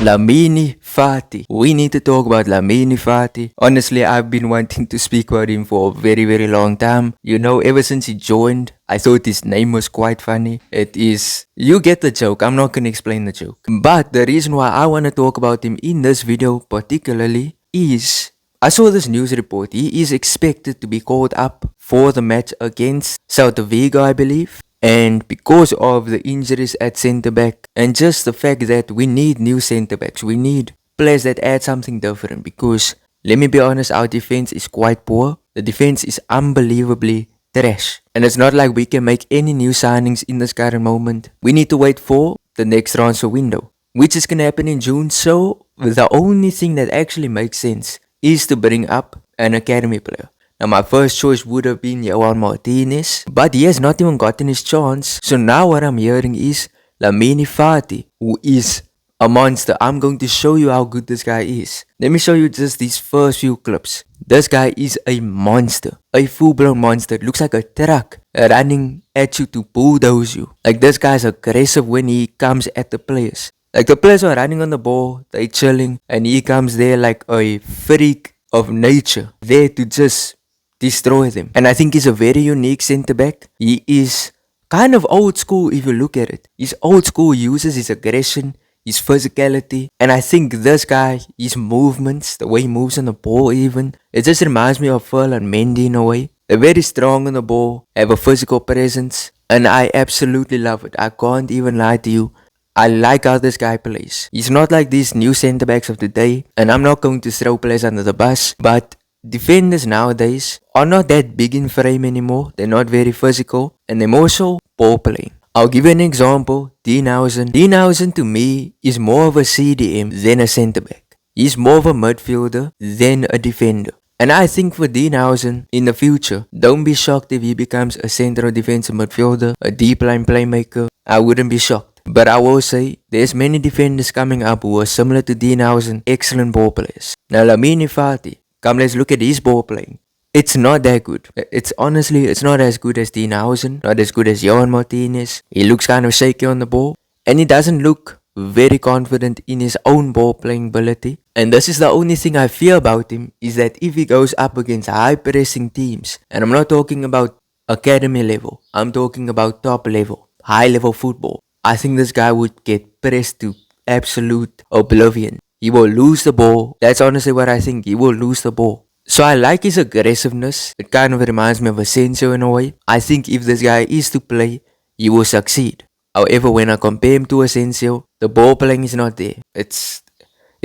Lamini Fati. We need to talk about Lamini Fati. Honestly, I've been wanting to speak about him for a very, very long time. You know, ever since he joined, I thought his name was quite funny. It is, you get the joke. I'm not gonna explain the joke. But the reason why I want to talk about him in this video particularly is I saw this news report. He is expected to be called up for the match against South Vigo, I believe. And because of the injuries at centre back and just the fact that we need new centre backs, we need players that add something different. Because let me be honest, our defense is quite poor. The defense is unbelievably trash. And it's not like we can make any new signings in this current moment. We need to wait for the next transfer window, which is gonna happen in June. So the only thing that actually makes sense is to bring up an academy player. Now my first choice would have been João Martinez, but he has not even gotten his chance. So now what I'm hearing is Lamini Fati, who is a monster. I'm going to show you how good this guy is. Let me show you just these first few clips. This guy is a monster, a full-blown monster. It looks like a truck running at you to bulldoze you. Like, this guy's aggressive when he comes at the players. Like, the players are running on the ball, they chilling, and he comes there like a freak of nature, there to just destroy them. And I think he's a very unique centre back. He is kind of old school if you look at it. He's old school, uses his aggression, his physicality, and I think this guy, his movements, the way he moves on the ball even, it just reminds me of Ferland Mendy in a way. They're very strong on the ball, have a physical presence, and I absolutely love it. I can't even lie to you. I like how this guy plays. He's not like these new centre backs of the day, and I'm not going to throw players under the bus, but defenders nowadays are not that big in frame anymore. They're not very physical, and they're more so ball playing. I'll give you an example. Dienhausen. Dienhausen to me is more of a CDM than a centre back. He's more of a midfielder than a defender. And I think for Dienhausen in the future, don't be shocked if he becomes a central defensive midfielder, a deep line playmaker. I wouldn't be shocked. But I will say, there's many defenders coming up who are similar to Dienhausen, excellent ball players. Now Lamini Fati, come, let's look at his ball playing. It's not that good. It's not as good as Dienhausen, not as good as João Martinez. He looks kind of shaky on the ball, and he doesn't look very confident in his own ball playing ability. And this is the only thing I fear about him, is that if he goes up against high pressing teams, and I'm not talking about academy level, I'm talking about top level, high level football, I think this guy would get pressed to absolute oblivion. He will lose the ball. That's honestly what I think. He will lose the ball. So I like his aggressiveness. It kind of reminds me of Asensio in a way. I think if this guy is to play, he will succeed. However, when I compare him to Asensio, the ball playing is not there. It's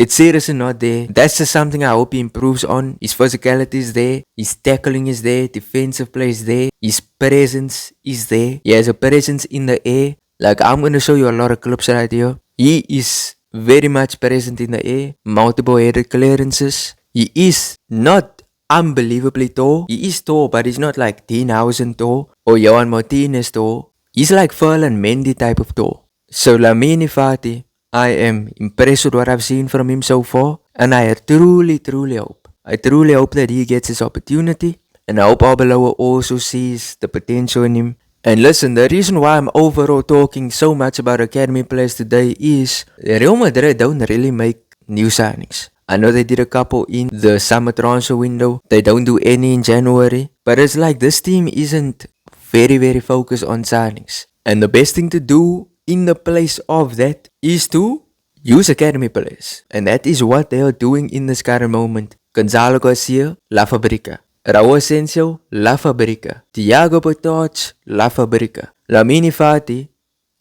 seriously not there. That's just something I hope he improves on. His physicality is there. His tackling is there. Defensive play is there. His presence is there. He has a presence in the air. Like, I'm going to show you a lot of clips right here. He is very much present in the air. Multiple headed clearances. He is not unbelievably tall. He is tall, but he's not like Dienhausen tall or João Martinez tall. He's like Ferland Mendy type of tall. So Lamini Fati, I am impressed with what I've seen from him so far, and I truly hope that he gets his opportunity, and I hope Arbeloa also sees the potential in him. And listen, the reason why I'm overall talking so much about academy players today is Real Madrid don't really make new signings. I know they did a couple in the summer transfer window. They don't do any in January. But it's like this team isn't very focused on signings. And the best thing to do in the place of that is to use academy players. And that is what they are doing in this current moment. Gonzalo Garcia, La Fabrica. Raul Asensio, La Fabrica. Thiago Botoch, La Fabrica. Lamini Fati,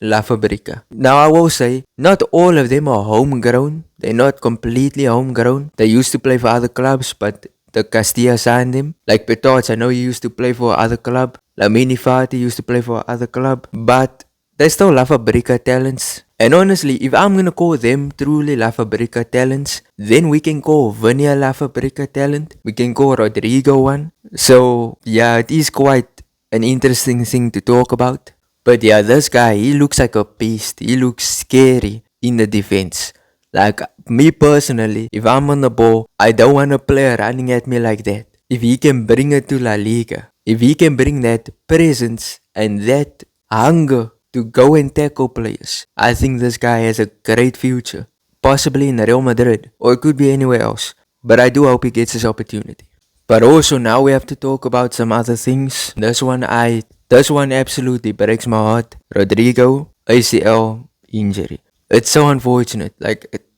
La Fabrica. Now I will say, not all of them are homegrown. They're not completely homegrown. They used to play for other clubs, but the Castilla signed them. Like Botoch, I know he used to play for other club. Lamini Fati used to play for other club. But they're still La Fabrica talents. And honestly, if I'm gonna call them truly La Fabrica talents, then we can call Vinny La Fabrica talent. We can call Rodrigo one. So yeah, it is quite an interesting thing to talk about. But yeah, this guy, he looks like a beast. He looks scary in the defense. Like, me personally, if I'm on the ball, I don't want a player running at me like that. If he can bring it to La Liga, if he can bring that presence and that hunger to go and tackle players, I think this guy has a great future. possibly in Real Madrid, or it could be anywhere else. But I do hope he gets his opportunity. But also now we have to talk about some other things. This one absolutely breaks my heart. Rodrigo, ACL injury. It's so unfortunate.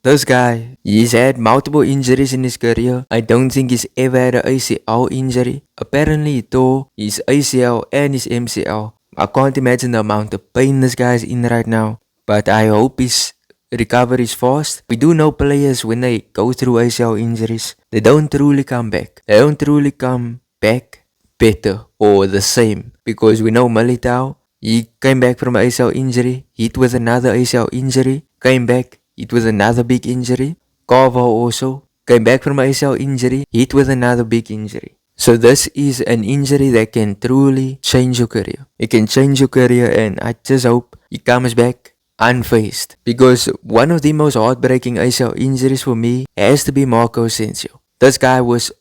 This guy, he's had multiple injuries in his career. I don't think he's ever had an ACL injury. Apparently he tore his ACL and his MCL. I can't imagine the amount of pain this guy's in right now. But I hope his recovery is fast. We do know players when they go through ACL injuries, they don't truly come back. They don't truly come back better or the same. Because we know Militao, he came back from an ACL injury, hit with another ACL injury, came back, hit with another big injury. Carval also came back from an ACL injury, hit with another big injury. So this is an injury that can truly change your career. It can change your career, and I just hope he comes back unfazed. Because one of the most heartbreaking ACL injuries for me has to be Marco Asensio. This guy was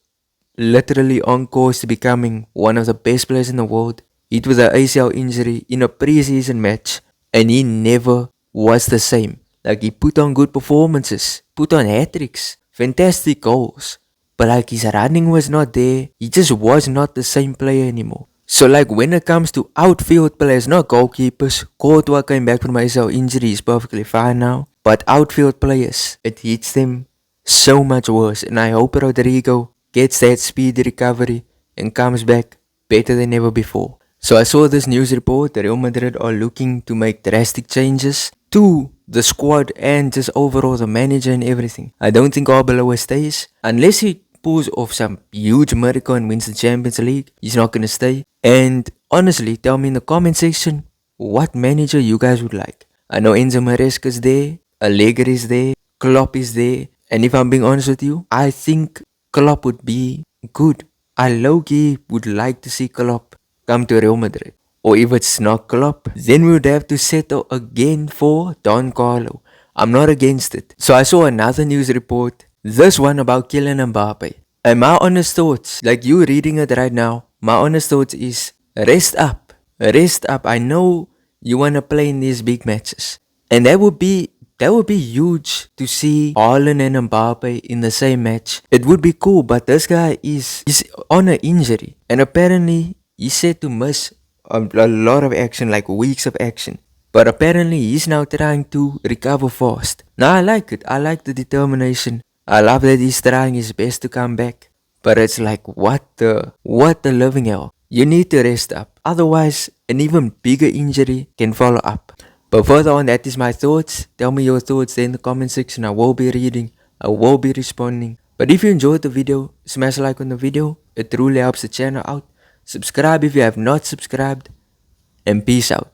literally on course to becoming one of the best players in the world. Hit with an ACL injury in a preseason match, and he never was the same. Like, he put on good performances, put on hat-tricks, fantastic goals, but like his running was not there. He just was not the same player anymore. So like when it comes to outfield players, not goalkeepers, Courtois came back from ACL injury, is perfectly fine now. But outfield players, it hits them so much worse. And I hope Rodrigo gets that speedy recovery and comes back better than ever before. So I saw this news report that Real Madrid are looking to make drastic changes to the squad and just overall the manager and everything. I don't think Arbeloa stays unless he pulls off some huge miracle and wins the Champions League. He's not gonna stay. And honestly, tell me in the comment section what manager you guys would like. I know Enzo Maresca's there, Allegri is there, Klopp is there, and if I'm being honest with you, I think Klopp would be good. I low-key would like to see Klopp come to Real Madrid. Or if it's not Klopp, then we would have to settle again for Don Carlo. I'm not against it. So I saw another news report, this one about Kylian Mbappe. And my honest thoughts, like you reading it right now, my honest thoughts is rest up. Rest up. I know you want to play in these big matches. And that would be huge to see Haaland and Mbappe in the same match. It would be cool, but this guy is on an injury. And apparently he's said to miss a lot of action, like weeks of action. But apparently he's now trying to recover fast. Now I like it. I like the determination. I love that he's trying his best to come back. But it's like, what the living hell? You need to rest up. Otherwise, an even bigger injury can follow up. But further on, that is my thoughts. Tell me your thoughts there in the comment section. I will be reading. I will be responding. But if you enjoyed the video, smash a like on the video. It truly helps the channel out. Subscribe if you have not subscribed. And peace out.